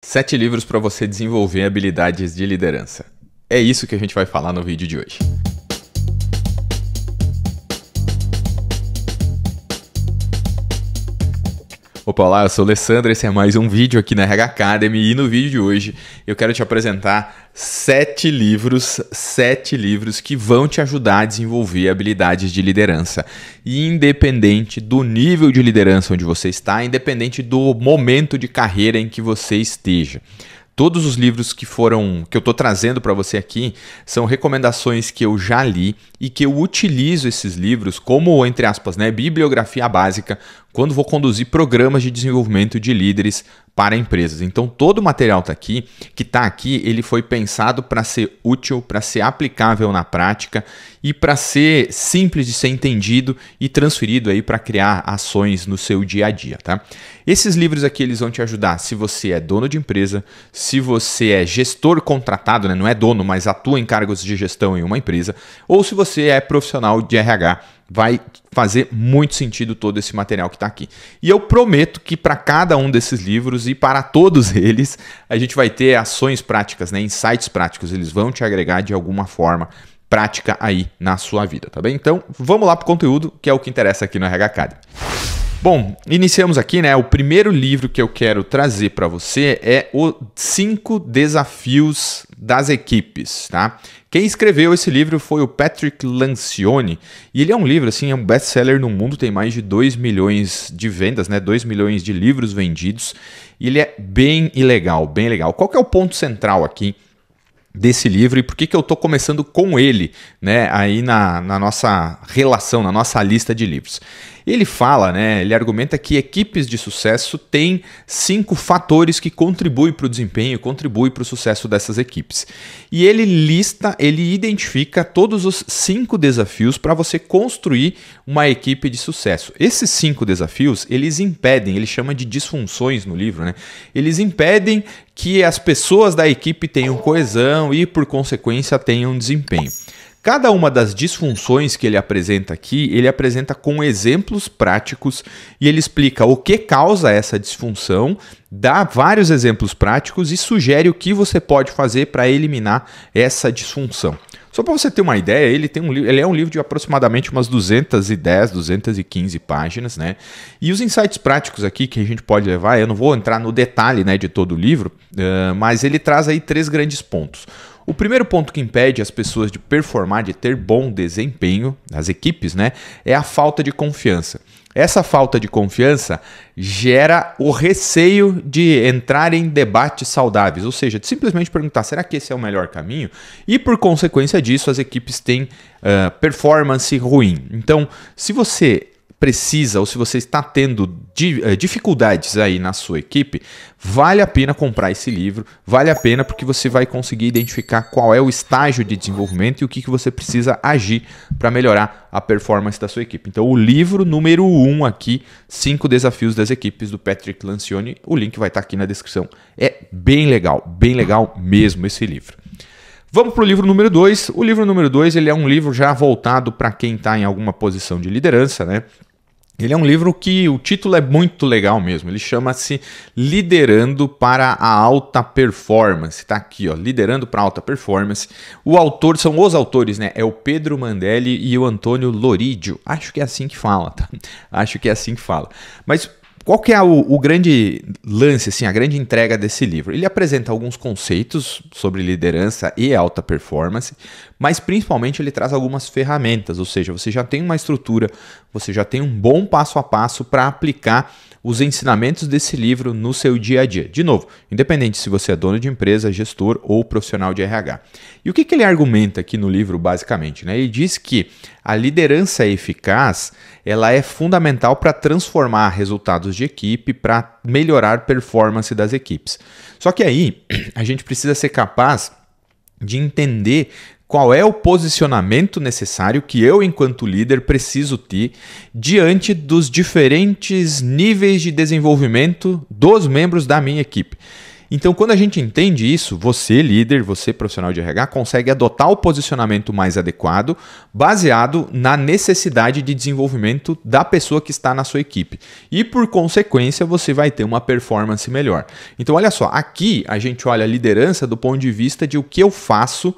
7 livros para você desenvolver habilidades de liderança. É isso que a gente vai falar no vídeo de hoje. Opa, olá, eu sou o Alessandro, esse é mais um vídeo aqui na RH Academy e no vídeo de hoje eu quero te apresentar 7 livros que vão te ajudar a desenvolver habilidades de liderança. E independente do nível de liderança onde você está, independente do momento de carreira em que você esteja. Todos os livros que eu estou trazendo para você aqui são recomendações que eu já li e que eu utilizo esses livros como, entre aspas, bibliografia básica quando vou conduzir programas de desenvolvimento de líderes para empresas. Então, todo o material que está aqui, ele foi pensado para ser útil, para ser aplicável na prática e para ser simples de ser entendido e transferido aí para criar ações no seu dia a dia, tá? Esses livros aqui, eles vão te ajudar se você é dono de empresa, se você é gestor contratado, não é dono, mas atua em cargos de gestão em uma empresa, ou se você é profissional de RH, vai fazer muito sentido todo esse material que está aqui. E eu prometo que para cada um desses livros e para todos eles, a gente vai ter ações práticas, insights práticos. Eles vão te agregar de alguma forma prática aí na sua vida, tá bem? Então, vamos lá para o conteúdo, que é o que interessa aqui no RH Academy. Bom, iniciamos aqui, O primeiro livro que eu quero trazer para você é o 5 Desafios das Equipes, tá? Quem escreveu esse livro foi o Patrick Lencioni, e ele é um livro, é um best-seller no mundo, tem mais de 2 milhões de vendas, 2 milhões de livros vendidos, e ele é bem legal, bem legal. Qual que é o ponto central aqui desse livro e por que eu estou começando com ele, aí na nossa relação, na nossa lista de livros? Ele fala, ele argumenta que equipes de sucesso têm 5 fatores que contribuem para o desempenho, contribuem para o sucesso dessas equipes. E ele identifica todos os 5 desafios para você construir uma equipe de sucesso. Esses 5 desafios, eles impedem, ele chama de disfunções no livro, eles impedem que as pessoas da equipe tenham coesão e, por consequência, tenham desempenho. Cada uma das disfunções que ele apresenta aqui, ele apresenta com exemplos práticos e ele explica o que causa essa disfunção, dá vários exemplos práticos e sugere o que você pode fazer para eliminar essa disfunção. Só para você ter uma ideia, ele é um livro de aproximadamente umas 210, 215 páginas, E os insights práticos aqui que a gente pode levar, eu não vou entrar no detalhe, de todo o livro, mas ele traz aí 3 grandes pontos. O primeiro ponto que impede as pessoas de performar, de ter bom desempenho, as equipes, é a falta de confiança. Essa falta de confiança gera o receio de entrar em debates saudáveis, ou seja, de simplesmente perguntar, será que esse é o melhor caminho? E por consequência disso, as equipes têm performance ruim. Então, se você precisa ou se você está tendo dificuldades aí na sua equipe, vale a pena comprar esse livro, vale a pena porque você vai conseguir identificar qual é o estágio de desenvolvimento e o que você precisa agir para melhorar a performance da sua equipe. Então, o livro número 1 aqui, 5 Desafios das Equipes, do Patrick Lencioni, o link vai estar aqui na descrição. É bem legal mesmo esse livro. Vamos para o livro número 2. O livro número 2 ele é um livro já voltado para quem está em alguma posição de liderança, Ele é um livro que o título é muito legal mesmo. Ele chama-se Liderando para a Alta Performance. Está aqui, Liderando para a Alta Performance. São os autores, é o Pedro Mandelli e o Antônio Lorídio. Acho que é assim que fala, tá? Acho que é assim que fala. Mas qual que é o grande lance, a grande entrega desse livro? Ele apresenta alguns conceitos sobre liderança e alta performance, mas principalmente ele traz algumas ferramentas, ou seja, você já tem uma estrutura, você já tem um bom passo a passo para aplicar os ensinamentos desse livro no seu dia a dia. De novo, independente se você é dono de empresa, gestor ou profissional de RH. E o que ele argumenta aqui no livro, basicamente? Ele diz que a liderança eficaz ela é fundamental para transformar resultados de equipe, para melhorar a performance das equipes. Só que aí a gente precisa ser capaz de entender qual é o posicionamento necessário que eu, enquanto líder, preciso ter diante dos diferentes níveis de desenvolvimento dos membros da minha equipe. Então, quando a gente entende isso, você, líder, você, profissional de RH, consegue adotar o posicionamento mais adequado, baseado na necessidade de desenvolvimento da pessoa que está na sua equipe. E, por consequência, você vai ter uma performance melhor. Então, olha só, aqui a gente olha a liderança do ponto de vista de o que eu faço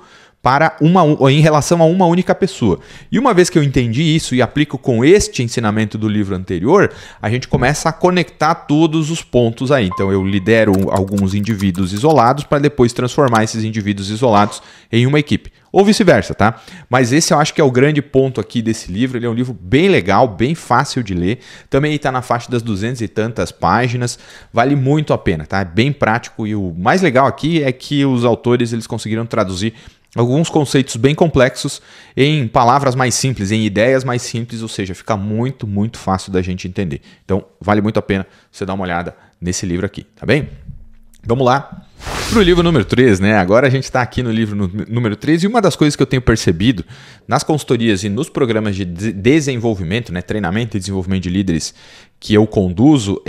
em relação a uma única pessoa. E uma vez que eu entendi isso e aplico com este ensinamento do livro anterior, a gente começa a conectar todos os pontos aí. Então eu lidero alguns indivíduos isolados para depois transformar esses indivíduos isolados em uma equipe. Ou vice-versa, tá? Mas esse eu acho que é o grande ponto aqui desse livro. Ele é um livro bem legal, bem fácil de ler. Também está na faixa das 200 e tantas páginas. Vale muito a pena, tá? É bem prático e o mais legal aqui é que os autores eles conseguiram traduzir alguns conceitos bem complexos em palavras mais simples, em ideias mais simples, ou seja, fica muito, muito fácil da gente entender. Então, vale muito a pena você dar uma olhada nesse livro aqui, tá bem? Vamos lá para o livro número 3, né? Agora a gente está aqui no livro número 3 e uma das coisas que eu tenho percebido nas consultorias e nos programas de desenvolvimento, né? Treinamento e desenvolvimento de líderes que eu conduzo,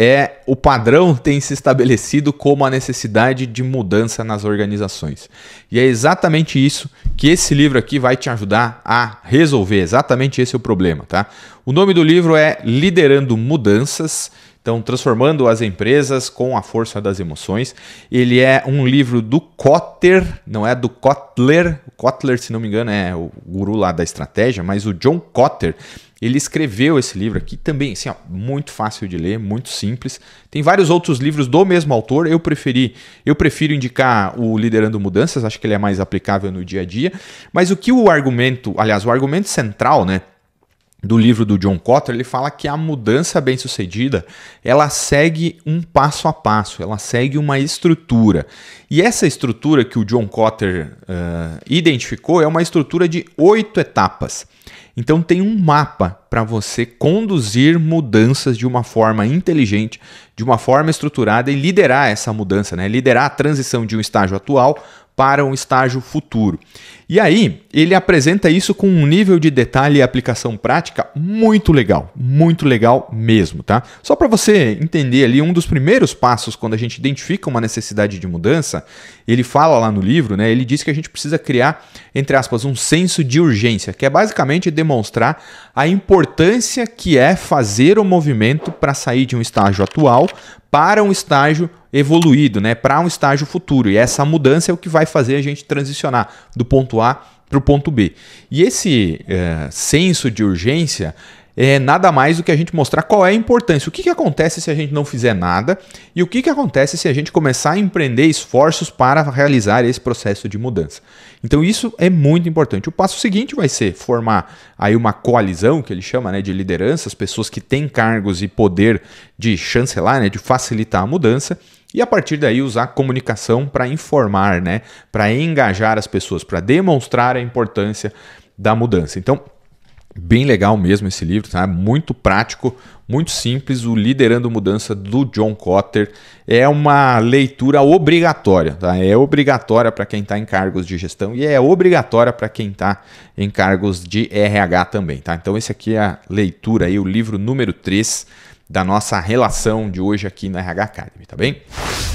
o padrão tem se estabelecido como a necessidade de mudança nas organizações. E é exatamente isso que esse livro aqui vai te ajudar a resolver. Exatamente esse é o problema, tá? O nome do livro é Liderando Mudanças. Então, transformando as empresas com a força das emoções. Ele é um livro do Kotter, não é do Kotler. Kotler, se não me engano, é o guru lá da estratégia, mas o John Kotter, ele escreveu esse livro aqui também, assim, ó, muito fácil de ler, muito simples. Tem vários outros livros do mesmo autor. Eu prefiro indicar o Liderando Mudanças, acho que ele é mais aplicável no dia a dia. Mas o argumento central, né, do livro do John Kotter, ele fala que a mudança bem-sucedida, ela segue um passo a passo, ela segue uma estrutura. E essa estrutura que o John Kotter identificou é uma estrutura de 8 etapas. Então tem um mapa para você conduzir mudanças de uma forma inteligente, de uma forma estruturada e liderar essa mudança, né? Liderar a transição de um estágio atual para um estágio futuro. E aí, ele apresenta isso com um nível de detalhe e aplicação prática muito legal mesmo, tá? Só para você entender ali, um dos primeiros passos quando a gente identifica uma necessidade de mudança, ele fala lá no livro, né? Ele diz que a gente precisa criar, entre aspas, um senso de urgência, que é basicamente demonstrar a importância que é fazer o movimento para sair de um estágio atual para um estágio evoluído, né, para um estágio futuro. E essa mudança é o que vai fazer a gente transicionar do ponto A para o ponto B. E esse senso de urgência é nada mais do que a gente mostrar qual é a importância. O que acontece se a gente não fizer nada e o que acontece se a gente começar a empreender esforços para realizar esse processo de mudança. Então isso é muito importante. O passo seguinte vai ser formar aí uma coalizão, que ele chama, né, de liderança, as pessoas que têm cargos e poder de chancelar, né, de facilitar a mudança. E a partir daí usar a comunicação para informar, né, para engajar as pessoas, para demonstrar a importância da mudança. Então, bem legal mesmo esse livro, tá? Muito prático, muito simples. O Liderando Mudança do John Kotter é uma leitura obrigatória, tá? É obrigatória para quem está em cargos de gestão e é obrigatória para quem está em cargos de RH também, tá? Então esse aqui é a leitura aí, o livro número 3 da nossa relação de hoje aqui na RH Academy, tá bem?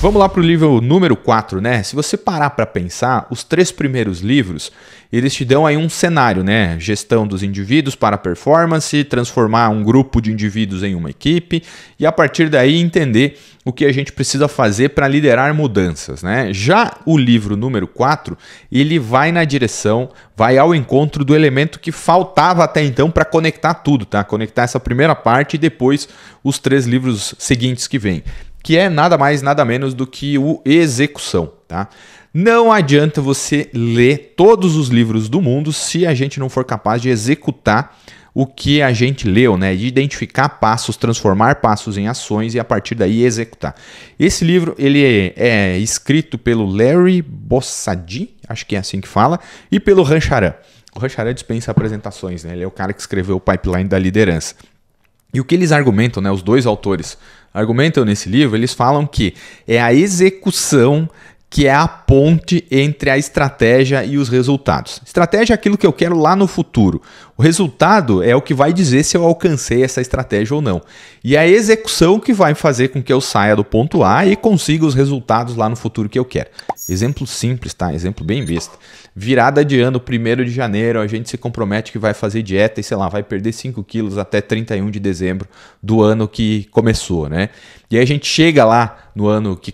Vamos lá para o livro número 4, né? Se você parar para pensar, os 3 primeiros livros, eles te dão aí um cenário, né? Gestão dos indivíduos para performance, transformar um grupo de indivíduos em uma equipe e a partir daí entender o que a gente precisa fazer para liderar mudanças, né? Já o livro número 4, ele vai na direção, vai ao encontro do elemento que faltava até então para conectar tudo, tá? Conectar essa primeira parte e depois os 3 livros seguintes que vêm, que é nada mais, nada menos do que o Execução, tá? Não adianta você ler todos os livros do mundo se a gente não for capaz de executar o que a gente leu, né? De identificar passos, transformar passos em ações e a partir daí executar. Esse livro ele é escrito pelo Larry Bossidy, acho que é assim que fala, e pelo Rancharan. O Rancharan dispensa apresentações, né? Ele é o cara que escreveu o Pipeline da Liderança. E o que eles argumentam, né? Os 2 autores argumentam nesse livro, eles falam que é a execução que é a ponte entre a estratégia e os resultados. Estratégia é aquilo que eu quero lá no futuro. O resultado é o que vai dizer se eu alcancei essa estratégia ou não. E a execução que vai fazer com que eu saia do ponto A e consiga os resultados lá no futuro que eu quero. Exemplo simples, tá? Exemplo bem besta. Virada de ano, 1º de janeiro, a gente se compromete que vai fazer dieta e, sei lá, vai perder 5 quilos até 31 de dezembro do ano que começou, né? E aí a gente chega lá no ano que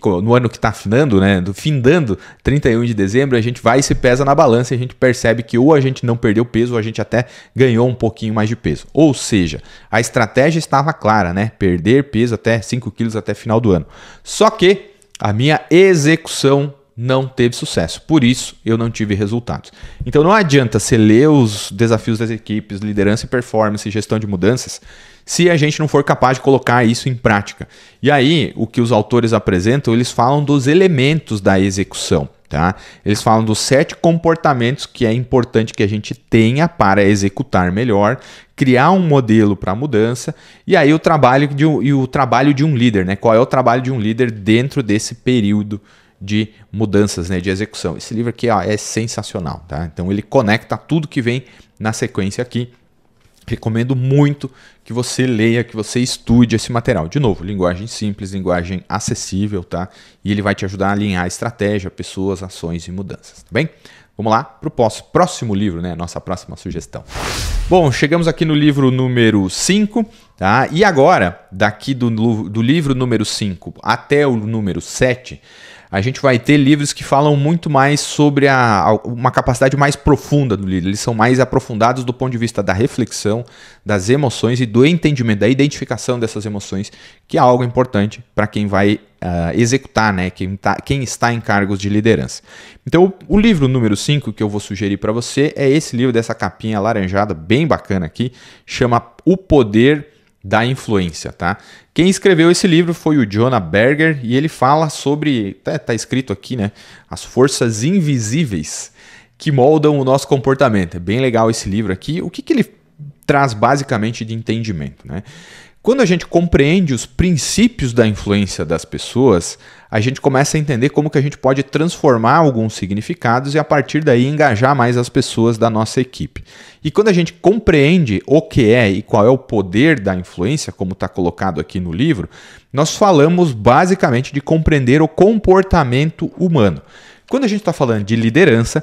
está findando, né? Findando 31 de dezembro, a gente vai e se pesa na balança e a gente percebe que ou a gente não perdeu peso ou a gente até ganhou um pouquinho mais de peso. Ou seja, a estratégia estava clara, né? Perder peso até 5 quilos até final do ano. Só que a minha execução não teve sucesso. Por isso, eu não tive resultados. Então, não adianta você ler os desafios das equipes, liderança e performance, gestão de mudanças, se a gente não for capaz de colocar isso em prática. E aí, o que os autores apresentam, eles falam dos elementos da execução. Tá? Eles falam dos 7 comportamentos que é importante que a gente tenha para executar melhor, criar um modelo para mudança, e aí o trabalho de um líder, né? Qual é o trabalho de um líder dentro desse período de mudanças, né, de execução. Esse livro aqui, ó, é sensacional, tá? Então ele conecta tudo que vem na sequência aqui. Recomendo muito que você leia, que você estude esse material. De novo, linguagem simples, linguagem acessível, tá? E ele vai te ajudar a alinhar a estratégia, pessoas, ações e mudanças, tá bem? Vamos lá para o próximo livro, né? Nossa próxima sugestão. Bom, chegamos aqui no livro número 5, tá? E agora, daqui do livro número 5 até o número 7, a gente vai ter livros que falam muito mais sobre uma capacidade mais profunda do líder. Eles são mais aprofundados do ponto de vista da reflexão, das emoções e do entendimento, da identificação dessas emoções, que é algo importante para quem vai executar, né? Quem está em cargos de liderança. Então, o livro número 5 que eu vou sugerir para você é esse livro dessa capinha alaranjada, bem bacana aqui, chama O Poder da Influência, tá? Quem escreveu esse livro foi o Jonah Berger e ele fala sobre, tá escrito aqui, né? As forças invisíveis que moldam o nosso comportamento. É bem legal esse livro aqui. O que ele traz basicamente de entendimento, né? Quando a gente compreende os princípios da influência das pessoas, a gente começa a entender como que a gente pode transformar alguns significados e a partir daí engajar mais as pessoas da nossa equipe. E quando a gente compreende o que é e qual é o poder da influência, como está colocado aqui no livro, nós falamos basicamente de compreender o comportamento humano. Quando a gente está falando de liderança,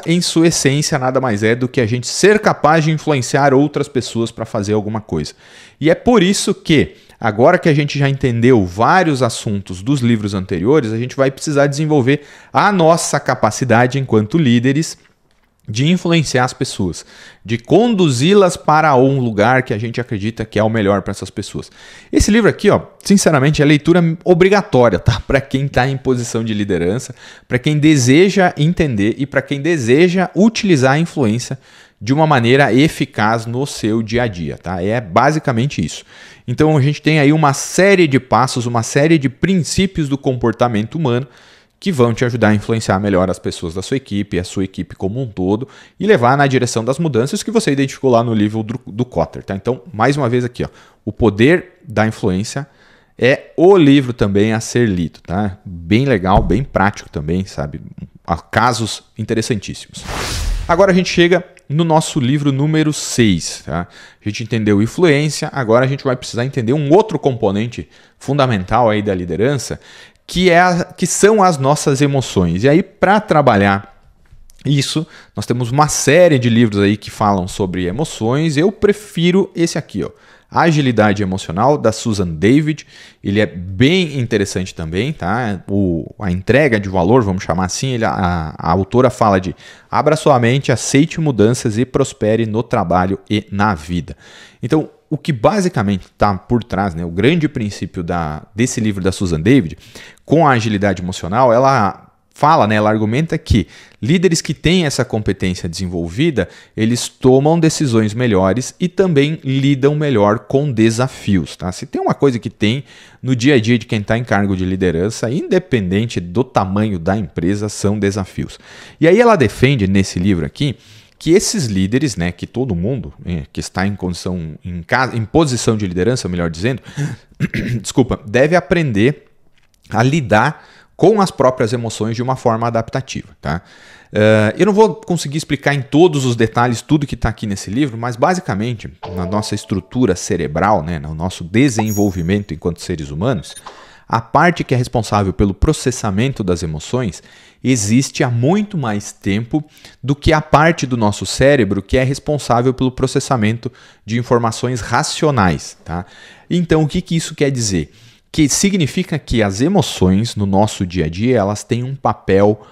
em sua essência, nada mais é do que a gente ser capaz de influenciar outras pessoas para fazer alguma coisa. E é por isso que, agora que a gente já entendeu vários assuntos dos livros anteriores, a gente vai precisar desenvolver a nossa capacidade enquanto líderes de influenciar as pessoas, de conduzi-las para um lugar que a gente acredita que é o melhor para essas pessoas. Esse livro aqui, ó, sinceramente, é leitura obrigatória, tá? Para quem está em posição de liderança, para quem deseja entender e para quem deseja utilizar a influência de uma maneira eficaz no seu dia a dia, tá? É basicamente isso. Então a gente tem aí uma série de passos, uma série de princípios do comportamento humano que vão te ajudar a influenciar melhor as pessoas da sua equipe, a sua equipe como um todo, e levar na direção das mudanças que você identificou lá no livro do Kotter, tá? Então, mais uma vez aqui, ó, O Poder da Influência é o livro também a ser lido, tá? Bem legal, bem prático também, sabe? Há casos interessantíssimos. Agora a gente chega no nosso livro número 6, tá? A gente entendeu influência, agora a gente vai precisar entender um outro componente fundamental aí da liderança, que são as nossas emoções. E aí, para trabalhar isso, nós temos uma série de livros aí que falam sobre emoções. Eu prefiro esse aqui, ó, Agilidade Emocional, da Susan David. Ele é bem interessante também, tá? A entrega de valor, vamos chamar assim, a autora fala de abra sua mente, aceite mudanças e prospere no trabalho e na vida. Então, o que basicamente está por trás, né, o grande princípio desse livro da Susan David, com a agilidade emocional, ela fala, né, ela argumenta que líderes que têm essa competência desenvolvida, eles tomam decisões melhores e também lidam melhor com desafios. Tá? Se tem uma coisa que tem no dia a dia de quem está em cargo de liderança, independente do tamanho da empresa, são desafios. E aí ela defende nesse livro aqui que esses líderes, né, que todo mundo que está em posição de liderança, melhor dizendo, desculpa, deve aprender a lidar com as próprias emoções de uma forma adaptativa, tá? Eu não vou conseguir explicar em todos os detalhes tudo que está aqui nesse livro, mas basicamente, na nossa estrutura cerebral, né, no nosso desenvolvimento enquanto seres humanos, a parte que é responsável pelo processamento das emoções existe há muito mais tempo do que a parte do nosso cérebro que é responsável pelo processamento de informações racionais, tá? Então, o que isso quer dizer? Que significa que as emoções no nosso dia a dia, elas têm um papel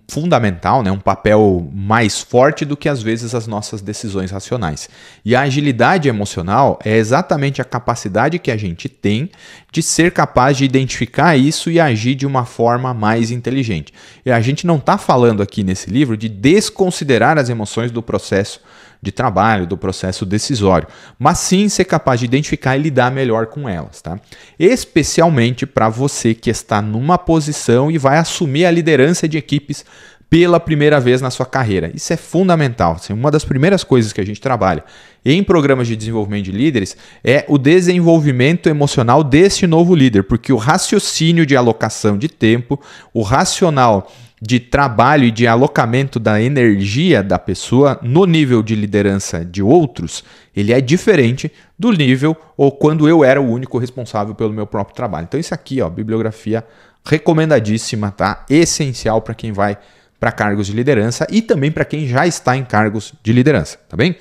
fundamental, né? Um papel mais forte do que às vezes as nossas decisões racionais. E a agilidade emocional é exatamente a capacidade que a gente tem de ser capaz de identificar isso e agir de uma forma mais inteligente. E a gente não está falando aqui nesse livro de desconsiderar as emoções do processo de trabalho, do processo decisório, mas sim ser capaz de identificar e lidar melhor com elas, tá? Especialmente para você que está numa posição e vai assumir a liderança de equipes pela primeira vez na sua carreira. Isso é fundamental. Assim, uma das primeiras coisas que a gente trabalha em programas de desenvolvimento de líderes é o desenvolvimento emocional deste novo líder, porque o raciocínio de alocação de tempo, o racional de trabalho e de alocamento da energia da pessoa no nível de liderança de outros, ele é diferente do nível ou quando eu era o único responsável pelo meu próprio trabalho. Então isso aqui, ó, bibliografia recomendadíssima, tá? Essencial para quem vai para cargos de liderança e também para quem já está em cargos de liderança, tá bem?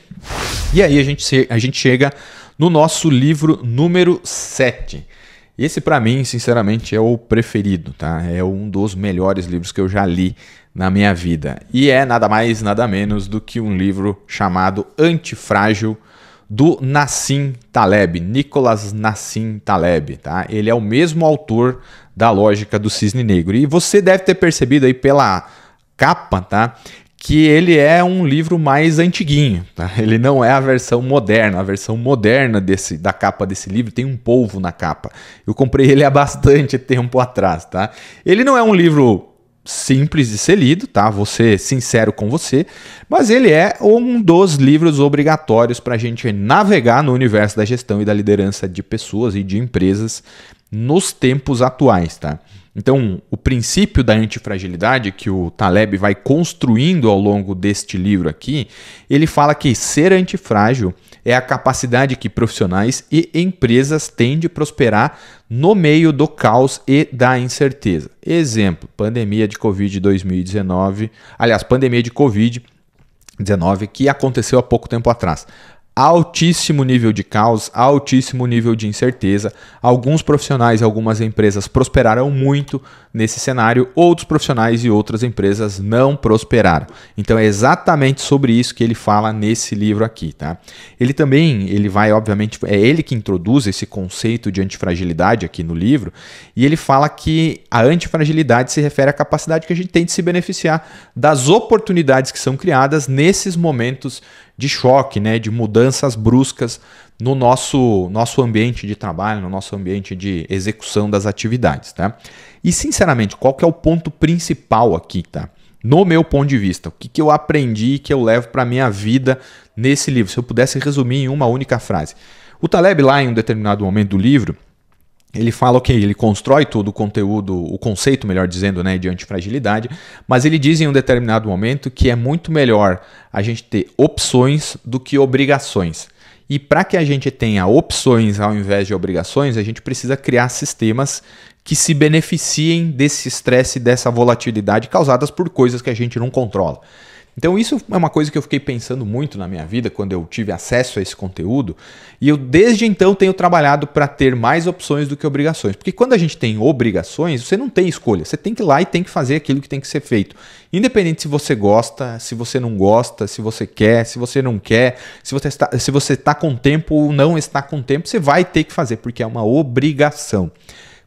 E aí a gente chega no nosso livro número 7. Esse, para mim, sinceramente, é o preferido, tá? É um dos melhores livros que eu já li na minha vida. E é nada mais, nada menos do que um livro chamado Antifrágil, do Nassim Taleb, Nicholas Nassim Taleb, tá? Ele é o mesmo autor da Lógica do Cisne Negro. E você deve ter percebido aí pela capa, tá? Que ele é um livro mais antiguinho, tá? Ele não é a versão moderna. A versão moderna da capa desse livro tem um polvo na capa. Eu comprei ele há bastante tempo atrás, tá? Ele não é um livro simples de ser lido, tá? Vou ser sincero com você, mas ele é um dos livros obrigatórios para a gente navegar no universo da gestão e da liderança de pessoas e de empresas nos tempos atuais, tá? Então, o princípio da antifragilidade que o Taleb vai construindo ao longo deste livro aqui, ele fala que ser antifrágil é a capacidade que profissionais e empresas têm de prosperar no meio do caos e da incerteza. Exemplo, pandemia de Covid-19, aliás, pandemia de Covid-19 que aconteceu há pouco tempo atrás. Altíssimo nível de caos, altíssimo nível de incerteza. Alguns profissionais e algumas empresas prosperaram muito nesse cenário, outros profissionais e outras empresas não prosperaram. Então é exatamente sobre isso que ele fala nesse livro aqui, tá? Ele vai, obviamente, é ele que introduz esse conceito de antifragilidade aqui no livro, e ele fala que a antifragilidade se refere à capacidade que a gente tem de se beneficiar das oportunidades que são criadas nesses momentos de choque, né, de mudanças bruscas no nosso ambiente de trabalho, no nosso ambiente de execução das atividades, tá? E, sinceramente, qual que é o ponto principal aqui, tá? No meu ponto de vista, o que eu aprendi e que eu levo para a minha vida nesse livro, se eu pudesse resumir em uma única frase. O Taleb, lá em um determinado momento do livro, ele fala, ok, ele constrói todo o conteúdo, o conceito, melhor dizendo, né, de antifragilidade, mas ele diz em um determinado momento que é muito melhor a gente ter opções do que obrigações. E para que a gente tenha opções ao invés de obrigações, a gente precisa criar sistemas que se beneficiem desse estresse e dessa volatilidade causadas por coisas que a gente não controla. Então isso é uma coisa que eu fiquei pensando muito na minha vida quando eu tive acesso a esse conteúdo, e eu desde então tenho trabalhado para ter mais opções do que obrigações. Porque quando a gente tem obrigações, você não tem escolha, você tem que ir lá e tem que fazer aquilo que tem que ser feito. Independente se você gosta, se você não gosta, se você quer, se você não quer, se você está com tempo ou não está com tempo, você vai ter que fazer, porque é uma obrigação.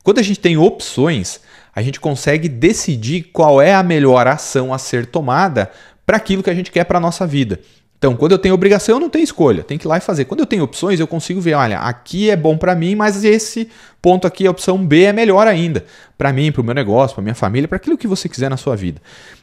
Quando a gente tem opções, a gente consegue decidir qual é a melhor ação a ser tomada para aquilo que a gente quer para a nossa vida. Então, quando eu tenho obrigação, eu não tenho escolha, tem que ir lá e fazer. Quando eu tenho opções, eu consigo ver, olha, aqui é bom para mim, mas esse ponto aqui, a opção B, é melhor ainda. para mim, para o meu negócio, para minha família, para aquilo que você quiser na sua vida.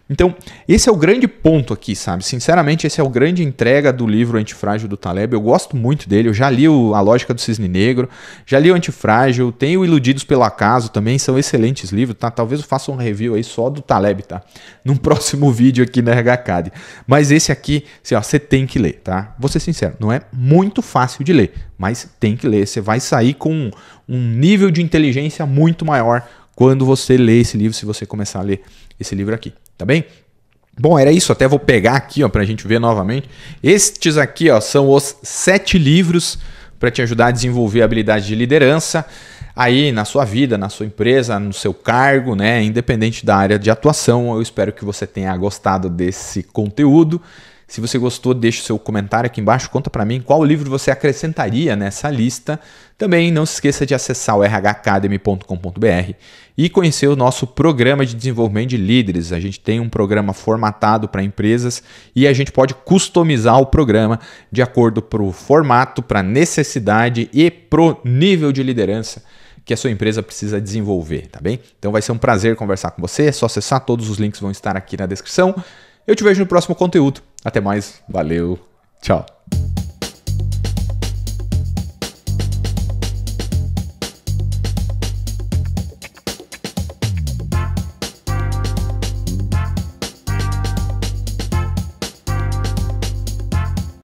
Então, esse é o grande ponto aqui, sabe? Sinceramente, esse é o grande entrega do livro Antifrágil do Taleb. Eu gosto muito dele, eu já li A Lógica do Cisne Negro, já li o Antifrágil, tenho Iludidos pelo Acaso também, são excelentes livros, tá? Talvez eu faça um review aí só do Taleb, tá? Num próximo vídeo aqui na RHCAD. Mas esse aqui, assim, ó, você tem que ler, tá? Vou ser sincero, não é muito fácil de ler, mas tem que ler. Você vai sair com um nível de inteligência muito maior quando você lê esse livro, se você começar a ler esse livro aqui, tá bem? Bom, era isso, até vou pegar aqui, ó, pra gente ver novamente. Estes aqui, ó, são os 7 livros para te ajudar a desenvolver a habilidade de liderança aí na sua vida, na sua empresa, no seu cargo, né, independente da área de atuação. Eu espero que você tenha gostado desse conteúdo. Se você gostou, deixe o seu comentário aqui embaixo, conta para mim qual livro você acrescentaria nessa lista. Também não se esqueça de acessar o rhacademy.com.br e conhecer o nosso programa de desenvolvimento de líderes. A gente tem um programa formatado para empresas e a gente pode customizar o programa de acordo para o formato, para a necessidade e para o nível de liderança que a sua empresa precisa desenvolver, tá bem? Então vai ser um prazer conversar com você, é só acessar, todos os links vão estar aqui na descrição. Eu te vejo no próximo conteúdo. Até mais, valeu, tchau.